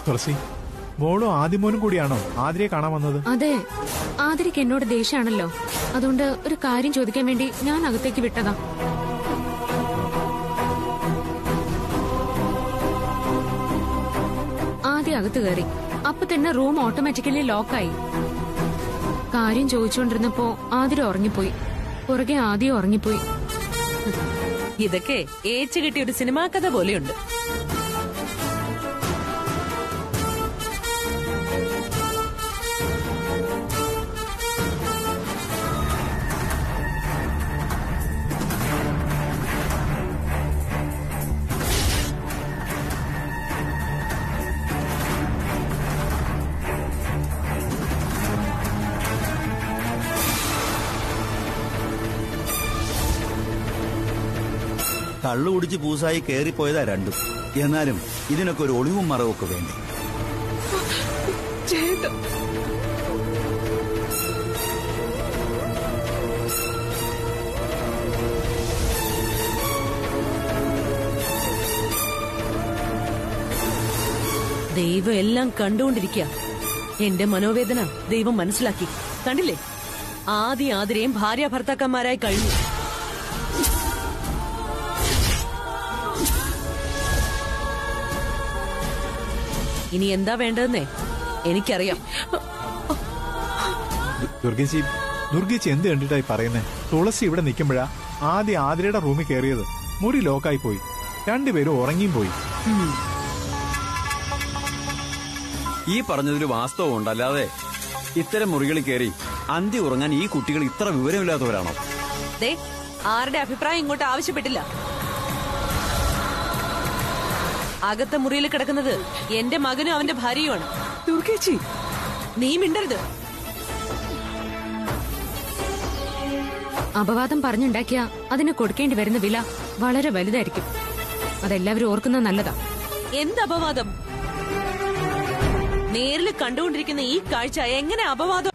തുളസി, മോളും ആദിമോനും കൂടിയാണോ ആതിരയെ കാണാൻ വന്നത്? അതെ, ആതിരയ്ക്ക് എന്നോട് ദേഷ്യാണല്ലോ. അതുകൊണ്ട് ഒരു കാര്യം ചോദിക്കാൻ വേണ്ടി ഞാൻ അകത്തേക്ക് വിട്ടതാ. ആദ്യം അകത്ത് കയറി, അപ്പൊ തന്നെ റൂം ഓട്ടോമാറ്റിക്കലി ലോക്കായി. കാര്യം ചോദിച്ചുകൊണ്ടിരുന്നപ്പോ ആതിര ഉറങ്ങിപ്പോയി. പുറകെ ആദ്യം ഉറങ്ങിപ്പോയി. ഇതൊക്കെ ഏച്ചു കിട്ടിയ ഒരു സിനിമാ കഥ പോലെയുണ്ട്. കള്ളു കുടിച്ച് പൂസായി കേറിപ്പോയതാ രണ്ടും. എന്നാലും ഇതിനൊക്കെ ഒരു ഒളിവും മറവൊക്കെ വേണ്ടി. ദൈവം എല്ലാം കണ്ടുകൊണ്ടിരിക്കുക. എന്റെ മനോവേദന ദൈവം മനസ്സിലാക്കി. കണ്ടില്ലേ, ആതിരയും ഭാര്യ ഭർത്താക്കന്മാരായി കഴിഞ്ഞു. ഇനി എന്താ വേണ്ടതെന്നേ എനിക്കറിയാം. ദുർഗേച്ചി എന്ത് കണ്ടിട്ടായി പറയുന്നേ? തുളസി ഇവിടെ നിൽക്കുമ്പോഴാ ആതിരയുടെ റൂമിൽ കയറിയത്. മുറി ലോക്കായി പോയി, രണ്ടുപേരും ഉറങ്ങിയും പോയി. ഈ പറഞ്ഞതിൽ വാസ്തവം ഉണ്ടല്ലാതെ ഇത്തരം മുറികളിൽ കയറി അന്തി ഉറങ്ങാൻ ഈ കുട്ടികൾ ഇത്ര വിവരമില്ലാത്തവരാണോ? ആരുടെ അഭിപ്രായം ഇങ്ങോട്ട് ആവശ്യപ്പെട്ടില്ല. അകത്തെ മുറിയിൽ കിടക്കുന്നത് എന്റെ മകനും അവന്റെ ഭാര്യയുമാണ്. ദുർഗേച്ചി, നീ മിണ്ടരുത്. അപവാദം പറഞ്ഞുണ്ടാക്കിയ അതിന് കൊടുക്കേണ്ടി വരുന്ന വില വളരെ വലുതായിരിക്കും. അതെല്ലാവരും ഓർക്കുന്നത് നല്ലതാ. എന്ത് അപവാദം? നേരിൽ കണ്ടുകൊണ്ടിരിക്കുന്ന ഈ കാഴ്ച എങ്ങനെ അപവാദം?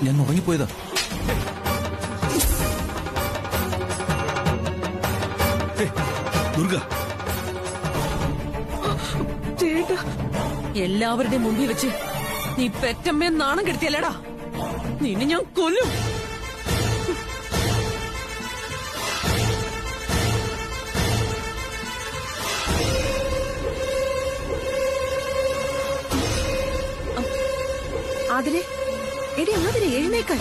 ഞാൻ ഉറങ്ങിപ്പോയതാ. ദുർഗ, എല്ലാവരുടെയും മുമ്പിൽ വെച്ച് നീ പെറ്റമ്മയെ നാണം കെടുത്തിയല്ലേടാ. നിന്നെ ഞാൻ കൊല്ലും. ആതിരെ, എടി ആതിരെ എഴുന്നേക്കാൻ.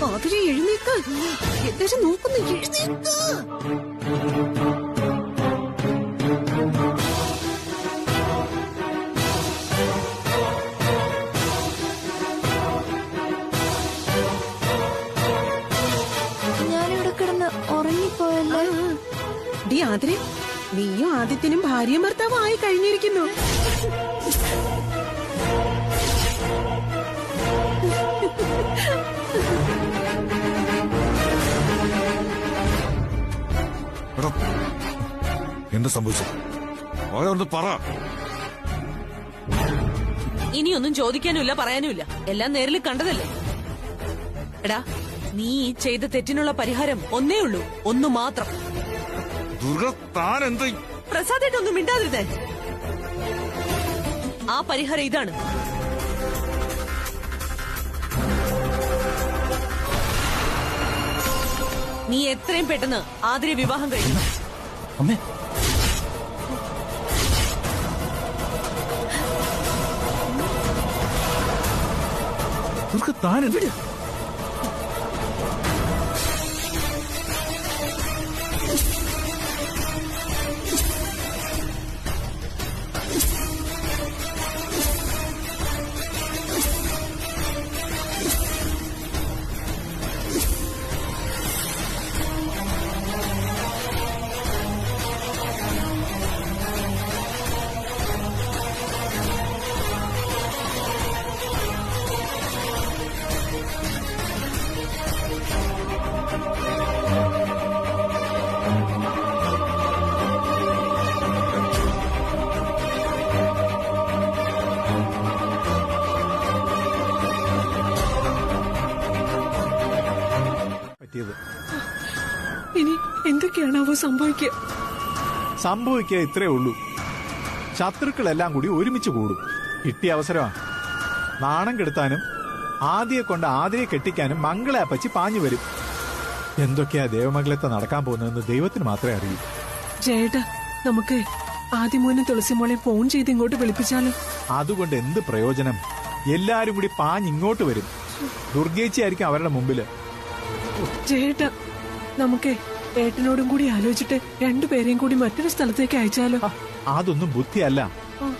ആതിരെ എഴുന്നേക്ക്. എല്ലാരും നോക്കുന്നു, എഴുന്നേക്ക്. ഞാനിവിടെ കിടന്ന് ഉറങ്ങിപ്പോയല്ലേ. ഡി ആതിരെ, നീയും ആദിത്യനും ഭാര്യയും ഭർത്താവും ആയി കഴിഞ്ഞിരിക്കുന്നു. എന്താ സംഭവിച്ചത്? ഓരോന്ന് പറ. ഇനിയൊന്നും ചോദിക്കാനുമില്ല, പറയാനുമില്ല. എല്ലാം നേരിൽ കണ്ടതല്ലേ. എടാ, നീ ഈ ചെയ്ത തെറ്റിനുള്ള പരിഹാരം ഒന്നേ ഉള്ളൂ, ഒന്നു മാത്രം. ദുർഗ, താൻ എന്താ? പ്രസാദേട്ടൊന്നും മിണ്ടാതിരുന്നേ. ആ പരിഹാരം ഇതാണ്. നീ എത്രയും പെട്ടെന്ന് ആതിരെ വിവാഹം കഴിക്കണം. അമ്മേ, ദുർഗ, താൻ എവിടെ? ഇനി എന്തൊക്കെയാണാവോ സംഭവിക്കുക? സംഭവിക്കുക ഇത്രേ ഉള്ളൂ. ശത്രുക്കളെല്ലാം കൂടി ഒരുമിച്ച് കൂടും. കിട്ടിയ അവസരമാണ്. നാണം കെടുത്താനും ആദിയെ കൊണ്ട് ആദിയെ കെട്ടിക്കാനും മംഗളെ അപ്പച്ചി പാഞ്ഞു വരും. എന്തൊക്കെയാ ദേവമംഗലത്തെ നടക്കാൻ പോകുന്നതെന്ന് ദൈവത്തിന് മാത്രമേ അറിയൂ. ജയേട്ടാ, നമുക്ക് ആദിമോനും തുളസിമോളെ ഫോൺ ചെയ്ത് ഇങ്ങോട്ട് വിളിപ്പിച്ചാലോ? അതുകൊണ്ട് എന്ത് പ്രയോജനം? എല്ലാരും കൂടി പാഞ്ഞിങ്ങോട്ട് വരും. ദുർഗേച്ചി ആയിരിക്കും അവരുടെ മുമ്പില്. ജയേട്ടാ, നമുക്ക് ഏട്ടനോടും കൂടി ആലോചിച്ചിട്ട് രണ്ടുപേരെയും കൂടി മറ്റൊരു സ്ഥലത്തേക്ക് അയച്ചാലോ? അതൊന്നും ബുദ്ധിയല്ല.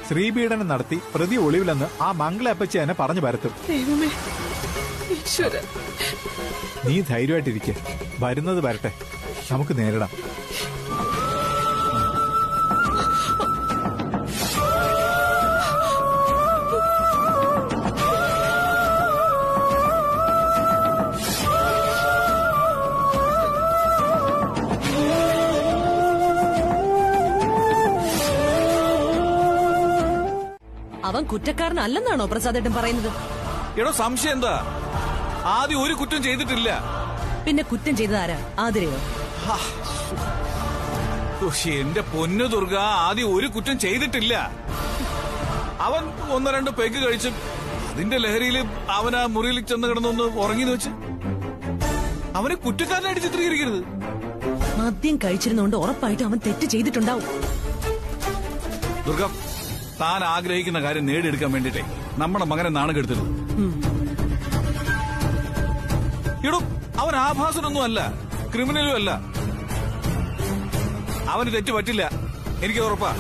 ശ്രീപീഡനം നടത്തി പ്രതി ഒളിവിലെന്ന് ആ മംഗള അപ്പച്ചി തന്നെ പറഞ്ഞു പരത്തും. ദൈവമേ, ഈശ്വര. നീ ധൈര്യമായിട്ടിരിക്കെ. വരുന്നത് വരട്ടെ, നമുക്ക് നേരിടാം. അവൻ കുറ്റക്കാരനല്ലെന്നാണോ പ്രസാദേട്ടൻ പറയുന്നത്? എടോ, സംശയം എന്താ? ആദ്യം ഒരു കുറ്റം ചെയ്തിട്ടില്ല. പിന്നെ കുറ്റം ചെയ്തത് ആരാ? ആതിരയോ? എന്റെ പൊന്നു ദുർഗ, ആദ്യം ഒരു കുറ്റം ചെയ്തിട്ടില്ല. അവൻ 1-2 പെഗ് കഴിച്ചും അതിന്റെ ലഹരിയിൽ അവൻ ആ മുറിയിൽ ചെന്ന് കിടന്നൊന്ന് ഉറങ്ങിന്ന് വെച്ച് അവനെ കുറ്റക്കാരനായിട്ട് ചിത്രീകരിക്കരുത്. മദ്യം കഴിച്ചിരുന്നോണ്ട് ഉറപ്പായിട്ട് അവൻ തെറ്റ് ചെയ്തിട്ടുണ്ടാവും. ദുർഗ, താൻ ആഗ്രഹിക്കുന്ന കാര്യം നേടിയെടുക്കാൻ വേണ്ടിട്ടേ നമ്മുടെ മകനെ നാണം കെടുത്തരുത്. ഇടൂ, അവൻ ആഭാസനൊന്നും അല്ല, ക്രിമിനലും അല്ല. അവന് തെറ്റ് പറ്റില്ല, എനിക്ക് ഉറപ്പാ.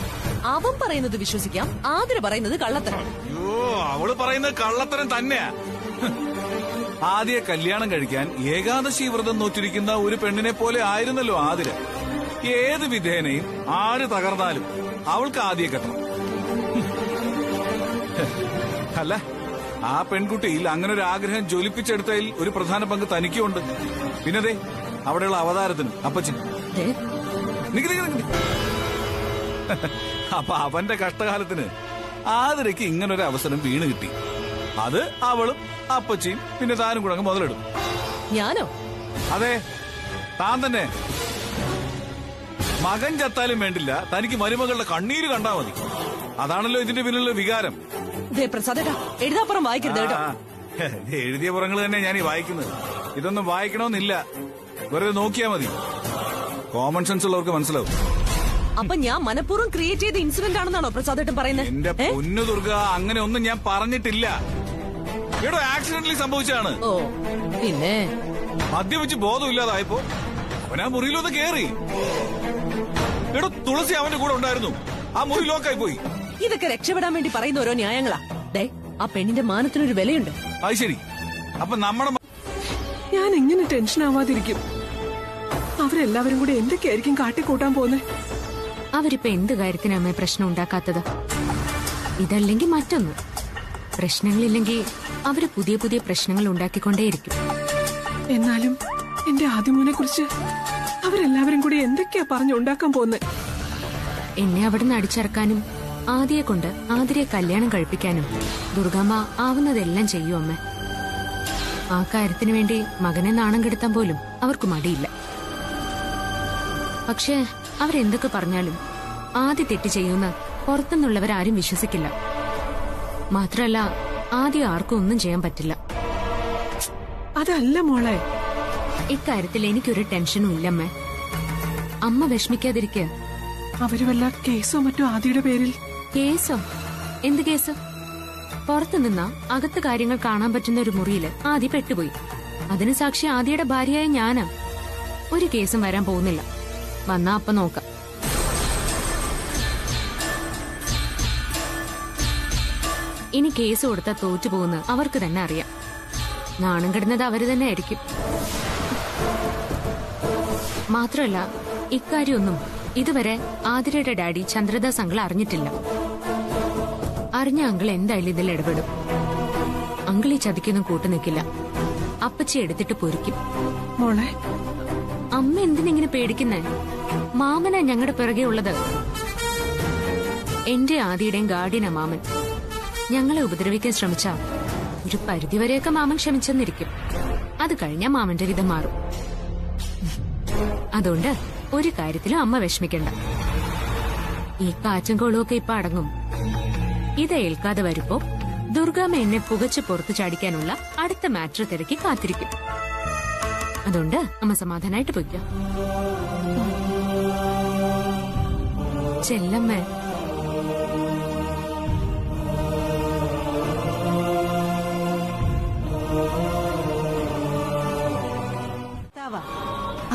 അവൻ പറയുന്നത് വിശ്വസിക്കാം, ആതിര പറയുന്നത് കള്ളത്തരം. അയ്യോ, അവള് പറയുന്നത് കള്ളത്തരം തന്നെയാ. ആദ്യ കല്യാണം കഴിക്കാൻ ഏകാദശി വ്രതം നോറ്റിരിക്കുന്ന ഒരു പെണ്ണിനെ പോലെ ആയിരുന്നല്ലോ ആതിര. ഏത് വിധേനയും ആര് തകർന്നാലും അവൾക്ക് ആദ്യം കെട്ടണം. അല്ല, ആ പെൺകുട്ടിയിൽ അങ്ങനെ ഒരു ആഗ്രഹം ജ്വലിപ്പിച്ചെടുത്തതിൽ ഒരു പ്രധാന പങ്ക് തനിക്കുണ്ട്. പിന്നതേ അവിടെയുള്ള അവതാരത്തിന് അപ്പച്ചൻ. അപ്പൊ അവന്റെ കഷ്ടകാലത്തിന് ആതിരയ്ക്ക് ഇങ്ങനൊരു അവസരം വീണ് കിട്ടി. അത് അവളും അപ്പച്ചിയും പിന്നെ താനും കൂടെ അങ്ങ് മുതലെടും. ഞാനോ? അതെ, താൻ തന്നെ. മകൻ ചത്താലും വേണ്ടില്ല, തനിക്ക് മരുമകളുടെ കണ്ണീര് കണ്ടാ മതി. അതാണല്ലോ ഇതിന്റെ പിന്നിലുള്ള വികാരം. പ്രസാദേട്ടാ, എഴുതാപ്പുറം വായിക്കരുത് കേട്ടോ. എഴുതിയ പുറങ്ങൾ തന്നെ ഞാൻ ഈ വായിക്കുന്നത്. ഇതൊന്നും വായിക്കണമെന്നില്ല, വെറുതെ നോക്കിയാ മതി. കോമൺ സെൻസ് ഉള്ളവർക്ക് മനസ്സിലാവും. അപ്പൊ ഞാൻ മനഃപൂർവ്വം ക്രിയേറ്റ് ചെയ്ത ഇൻസിഡന്റ് ആണെന്നാണോ പ്രസാദേട്ടൻ പറയുന്നത്? എന്റെ പൊന്നു ദുർഗ, അങ്ങനെ ഒന്നും ഞാൻ പറഞ്ഞിട്ടില്ല. എടോ ആക്സിഡന്റലി സംഭവിച്ചാണ്. ഓ പിന്നെ മദ്യപിച്ച് ബോധമില്ലാതായപ്പോ അവൻ ആ മുറിയിലൊന്ന് കേറി. എടോ തുളസി അവന്റെ കൂടെ ഉണ്ടായിരുന്നു. ആ മുറി ലോക്കായി പോയി. ഇതൊക്കെ രക്ഷപ്പെടാൻ വേണ്ടി പറയുന്ന ഓരോ ന്യായങ്ങളാ. ദേ ആ പെണ്ണിന്റെ മാനത്തിനൊരു വിലയുണ്ട്. അത് ശരി. അപ്പൊ നമ്മുടെ ഞാൻ എങ്ങനെ ടെൻഷൻ ആവാതിരിക്കും? അവരെല്ലാവരും കൂടെ എന്തൊക്കെയായിരിക്കും കാട്ടിക്കൂട്ടാൻ പോകുന്നത്? അവരിപ്പോ എന്ത് കാര്യത്തിനാ അമ്മേ പ്രശ്നം ഉണ്ടാക്കാത്തത്? ഇതല്ലെങ്കിൽ മറ്റൊന്ന്. പ്രശ്നങ്ങളില്ലെങ്കിൽ അവര് പുതിയ പുതിയ പ്രശ്നങ്ങൾ ഉണ്ടാക്കിക്കൊണ്ടേയിരിക്കും. എന്നാലും എന്റെ ആദിമോനെ കുറിച്ച് അവരെല്ലാവരും കൂടി എന്തൊക്കെയാ പറഞ്ഞുണ്ടാക്കാൻ പോകുന്നത്? എന്നെ അവിടുന്ന് അടിച്ചിറക്കാനും ആദിയെ കൊണ്ട് ആതിരെ കല്യാണം കഴിപ്പിക്കാനും ദുർഗമ്മ ആവുന്നതെല്ലാം ചെയ്യും അമ്മ. ആ കാര്യത്തിനു വേണ്ടി മകനെ നാണം കെടുത്താൻ പോലും അവർക്ക് മടിയില്ല. പക്ഷേ അവരെന്തൊക്കെ പറഞ്ഞാലും ആദ്യ തെറ്റ് ചെയ്യുന്ന പുറത്തുനിന്നുള്ളവരാരും വിശ്വസിക്കില്ല. മാത്രല്ല ആദ്യം ആർക്കും ഒന്നും ചെയ്യാൻ പറ്റില്ല. അതല്ല മോളെ, ഇക്കാര്യത്തിൽ എനിക്കൊരു ടെൻഷനും ഇല്ലമ്മേ. അമ്മ വിഷമിക്കാതിരിക്കുക. അവര് വല്ല കേസോ മറ്റോ ആദിയുടെ പേരിൽ? കേസോ? എന്ത് കേസ്? പുറത്തു നിന്നാ അകത്ത് കാര്യങ്ങൾ കാണാൻ പറ്റുന്ന ഒരു മുറിയില് ആദ്യ പെട്ടുപോയി. അതിന് സാക്ഷി ആദിയുടെ ഭാര്യയായ ഞാനാ. ഒരു കേസും വരാൻ പോകുന്നില്ല. വന്നാ അപ്പൊ നോക്കാം. ഇനി കേസ് കൊടുത്താൽ തോറ്റുപോകുന്ന അവർക്ക് തന്നെ അറിയാം. നാണം കെടുന്നത് അവര് തന്നെ ആയിരിക്കും. മാത്രമല്ല ഇക്കാര്യമൊന്നും ഇതുവരെ ആതിരയുടെ ഡാഡി ചന്ദ്രദാസ് അങ്കിൾ അറിഞ്ഞിട്ടില്ല. അറിഞ്ഞ അങ്കിൾ എന്തായാലും ഇതിൽ ഇടപെടും. അങ്കിൾ ഈ ചതിക്കൊന്നും കൂട്ടുനിൽക്കില്ല. അപ്പച്ചി എടുത്തിട്ട് പൊരിക്കും. മോളെ, അമ്മ എന്തിനെങ്ങനെ പേടിക്കുന്നേ? മാമനാ ഞങ്ങളുടെ പിറകെ ഉള്ളത്. എന്റെ ആദിയുടെയും ഗാർഡിയനാ മാമൻ. ഞങ്ങളെ ഉപദ്രവിക്കാൻ ശ്രമിച്ചാ ഒരു പരിധിവരെയൊക്കെ മാമൻ ക്ഷമിച്ചെന്നിരിക്കും. അത് കഴിഞ്ഞാ മാമന്റെ വിധം മാറും. അതുകൊണ്ട് ഒരു കാര്യത്തിലും അമ്മ വിഷമിക്കണ്ട. ഈ കാറ്റും കോളുമൊക്കെ ഇപ്പൊ അടങ്ങും. ഇത് ഏൽക്കാതെ വരുമ്പോ ദുർഗാമ്മ എന്നെ പുകച്ച് പുറത്തു ചാടിക്കാനുള്ള അടുത്ത മാറ്റർ തിരക്കി കാത്തിരിക്കും. അതുകൊണ്ട് അമ്മ സമാധാനായിട്ട് പൊയ്ക്കോ. ചെല്ലമ്മേ.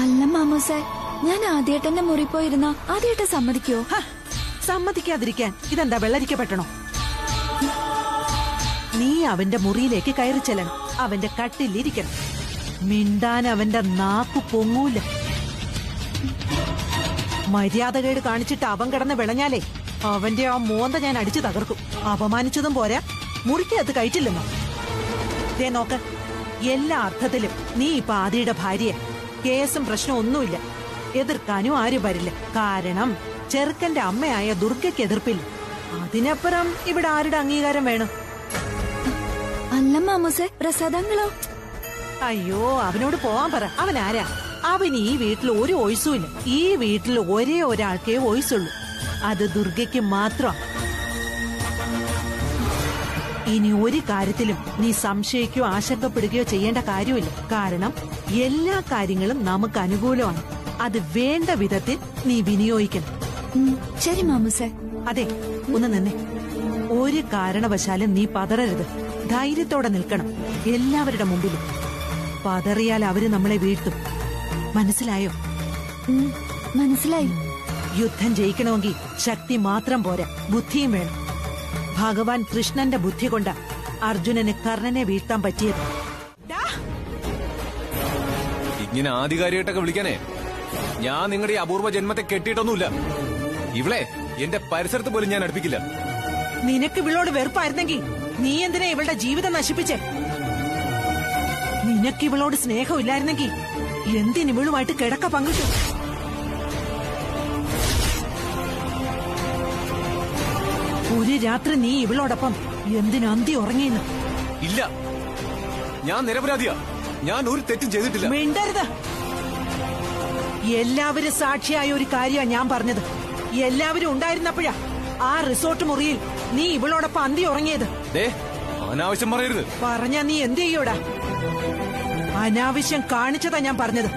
അല്ല മാമൂസേ, ഞാൻ ആദ്യേട്ടന്റെ മുറി പോയിരുന്ന ആദ്യേട്ടൻ സമ്മതിക്കോ? സമ്മതിക്കാതിരിക്കാൻ ഇതെന്താ വെള്ളരിക്കപ്പെട്ടണോ? നീ അവന്റെ മുറിയിലേക്ക് കയറി ചെല്ലണം. അവന്റെ കട്ടിലിരിക്കണം. മിണ്ടാൻ അവന്റെ നാക്കു പൊങ്ങൂല. മര്യാദകേട് കാണിച്ചിട്ട് അവൻ കിടന്ന് വിളഞ്ഞാലേ അവന്റെ ആ മോന്ത ഞാൻ അടിച്ചു തകർക്കും. അപമാനിച്ചതും പോരാ, മുറിക്കകത്ത് കയറ്റില്ലെന്നോ? ദേ നോക്ക്, എല്ലാ അർത്ഥത്തിലും നീ ഇപ്പൊ ആദിയുടെ ഭാര്യയെ. കേസും പ്രശ്നം ഒന്നുമില്ല. എതിർക്കാനും ആരും വരില്ല. കാരണം ചെറുക്കന്റെ അമ്മയായ ദുർഗയ്ക്ക് എതിർപ്പില്ല. അതിനപ്പുറം ഇവിടെ ആരുടെ അംഗീകാരം വേണം? അല്ല മാമൂസേ, പ്രസാദങ്ങളോ? അയ്യോ, അവനോട് പോവാൻ പറ. അവൻ ആരാ? അവന് ഈ വീട്ടിൽ ഒരു വോയിസും ഇല്ല. ഈ വീട്ടിൽ ഒരേ ഒരാൾക്കേ വോയിസുള്ളൂ. അത് ദുർഗയ്ക്ക് മാത്രം. ഇനി ഒരു കാര്യത്തിലും നീ സംശയിക്കുകയോ ആശങ്കപ്പെടുകയോ ചെയ്യേണ്ട കാര്യമില്ല. കാരണം എല്ലാ കാര്യങ്ങളും നമുക്ക് അനുകൂലമാണ്. അത് വേണ്ട വിധത്തിൽ നീ വിനിയോഗിക്കണം. ശരി മാമൂസേ. അതെ, ഒന്ന് നിന്നെ. ഒരു കാരണവശാലും നീ പതറരുത്. ധൈര്യത്തോടെ നിൽക്കണം എല്ലാവരുടെ മുമ്പിലും. പതറിയാൽ അവര് നമ്മളെ വീഴ്ത്തും. മനസ്സിലായോ? മനസ്സിലായി. യുദ്ധം ജയിക്കണമെങ്കിൽ ശക്തി മാത്രം പോരാ, ബുദ്ധിയും വേണം. ഭഗവാൻ കൃഷ്ണന്റെ ബുദ്ധി കൊണ്ട് അർജുനന് കർണനെ വീഴ്ത്താൻ പറ്റിയത്. ഇങ്ങനെ ആധികാരികമായിട്ടൊക്കെ വിളിക്കാനേ ഞാൻ നിങ്ങളുടെ ഈ അപൂർവ ജന്മത്തെ കെട്ടിയിട്ടൊന്നുമില്ല. ഇവളെ എന്റെ പരിസരത്ത് പോലും ഞാൻ അടുപ്പിക്കില്ല. നിനക്ക് ഇവളോട് വെറുപ്പായിരുന്നെങ്കിൽ നീ എന്തിനാ ഇവളുടെ ജീവിതം നശിപ്പിച്ചേ? നിനക്ക് ഇവളോട് സ്നേഹമില്ലായിരുന്നെങ്കിൽ എന്തിനിവളുമായിട്ട് കിടക്ക പങ്കിട്ടു? ഒരു രാത്രി നീ ഇവളോടൊപ്പം എന്തിനന്തി ഉറങ്ങിയെന്ന്? ഇല്ല, ഞാൻ നിരപരാധിയാ. ഞാൻ ഒരു തെറ്റും ചെയ്തിട്ടില്ല. മിണ്ടരുത്. എല്ലാവരും സാക്ഷിയായ ഒരു കാര്യമാണ് ഞാൻ പറഞ്ഞത്. എല്ലാവരും ഉണ്ടായിരുന്നപ്പോഴാ ആ റിസോർട്ട് മുറിയിൽ നീ ഇവളോടൊപ്പം അന്തി ഉറങ്ങിയത്. അനാവശ്യം പറയരുത്. പറഞ്ഞാ നീ എന്ത് ചെയ്യൂടാ? അനാവശ്യം കാണിച്ചതാ ഞാൻ പറഞ്ഞത്.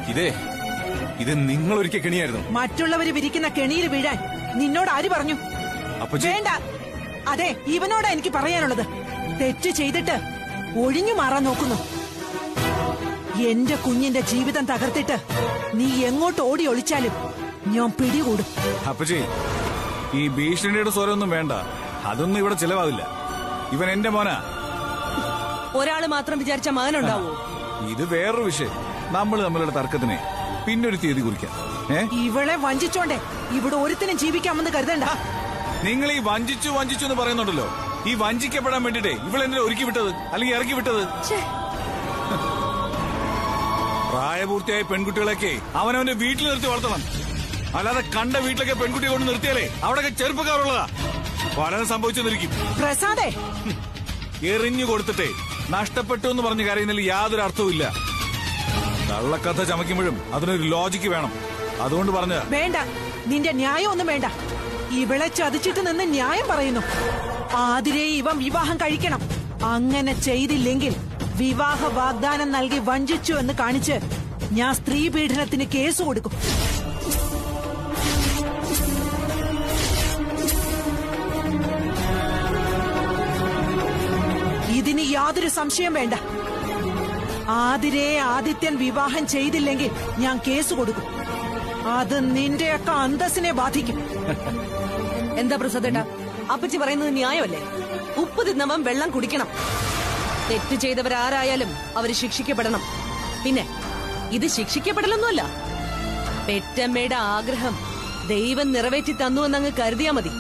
ഇത് നിങ്ങൾ ഒരിക്കൽ കെണിയായിരുന്നു. മറ്റുള്ളവര് വിരിക്കുന്ന കെണിയിൽ വീഴാൻ നിന്നോട് ആര് പറഞ്ഞു? വേണ്ട. അതെ, ഇവനോടാ എനിക്ക് പറയാനുള്ളത്. തെറ്റ് ചെയ്തിട്ട് ഒഴിഞ്ഞു മാറാൻ നോക്കുന്നു. എന്റെ കുഞ്ഞിന്റെ ജീവിതം തകർത്തിട്ട് നീ എങ്ങോട്ട് ഓടി ഒളിച്ചാലും ഞാൻ പിടികൂടും. അപ്പച്ചി, ഈ ഭീഷണിയുടെ സ്വരമൊന്നും വേണ്ട. അതൊന്നും ഇവിടെ ചിലവാവില്ല. ഇവൻ എന്റെ മോനാ. ഒരാള് മാത്രം വിചാരിച്ച മകനുണ്ടാവോ? ഇത് വേറൊരു വിഷയം. നമ്മൾ തമ്മിലുള്ള തർക്കത്തിനെ പിന്നൊരു തീയതി കുറിക്കാം. ഇവളെ വഞ്ചിച്ചോണ്ടേ ഇവിടെ ഒരുത്തിനും ജീവിക്കാമെന്ന് കരുതണ്ട. നിങ്ങൾ ഈ വഞ്ചിച്ചു എന്ന് പറയുന്നുണ്ടല്ലോ. ഈ വഞ്ചിക്കപ്പെടാൻ വേണ്ടിട്ടേ ഇവളെന്നെ ഒരുക്കി വിട്ടത് അല്ലെങ്കിൽ ഇറക്കി വിട്ടത്. പ്രായപൂർത്തിയായ പെൺകുട്ടികളൊക്കെ അവനവന്റെ വീട്ടിൽ നിർത്തി വളർത്തണം. അല്ലാതെ കണ്ട വീട്ടിലൊക്കെ പെൺകുട്ടിയെ കൊണ്ട് നിർത്തിയാലേ അവിടെയൊക്കെ ചെറുപ്പക്കാരുള്ളതാ. പലതും സംഭവിച്ചെന്നിരിക്കും. പ്രസാദേ, എറിഞ്ഞു കൊടുത്തിട്ടേ നഷ്ടപ്പെട്ടു എന്ന് പറഞ്ഞ് കരയുന്നതിൽ യാതൊരു അർത്ഥവും ഇല്ല. കള്ളക്കഥ ചമയ്ക്കുമ്പോഴും അതിനൊരു ലോജിക്ക് വേണം. അതുകൊണ്ട് പറഞ്ഞ വേണ്ട, നിന്റെ ന്യായം ഒന്നും വേണ്ട. ഇവളെ ചതിച്ചിട്ട് നിന്ന് ന്യായം പറയുന്നു. ആതിരെ ഇവൻ വിവാഹം കഴിക്കണം. അങ്ങനെ ചെയ്തില്ലെങ്കിൽ വിവാഹ വാഗ്ദാനം നൽകി വഞ്ചിച്ചു എന്ന് കാണിച്ച് ഞാൻ സ്ത്രീ പീഡനത്തിന് കേസ് കൊടുക്കും. ഇതിന് യാതൊരു സംശയം വേണ്ട. ആതിരെ ആദിത്യൻ വിവാഹം ചെയ്തില്ലെങ്കിൽ ഞാൻ കേസ് കൊടുക്കും. അത് നിന്റെയൊക്കെ അന്തസ്സിനെ ബാധിക്കും. എന്താ പ്രസാദേട്ടാ, അപ്പച്ചി പറയുന്നത് ന്യായമല്ലേ? ഉപ്പ് തിന്നവൻ വെള്ളം കുടിക്കണം. തെറ്റ് ചെയ്തവരാരായാലും അവര് ശിക്ഷിക്കപ്പെടണം. പിന്നെ ഇത് ശിക്ഷിക്കപ്പെടലൊന്നുമല്ല, പെറ്റമ്മയുടെ ആഗ്രഹം ദൈവം നിറവേറ്റി തന്നു എന്നങ്ങ് കരുതിയാ മതി.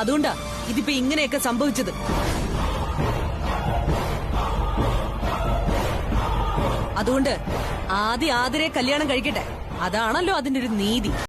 അതുകൊണ്ടാ ഇതിപ്പോ ഇങ്ങനെയൊക്കെ സംഭവിച്ചത്. അതുകൊണ്ട് ആദ്യം ആതിരെ കല്യാണം കഴിക്കട്ടെ. അതാണല്ലോ അതിന്റെ ഒരു നീതി.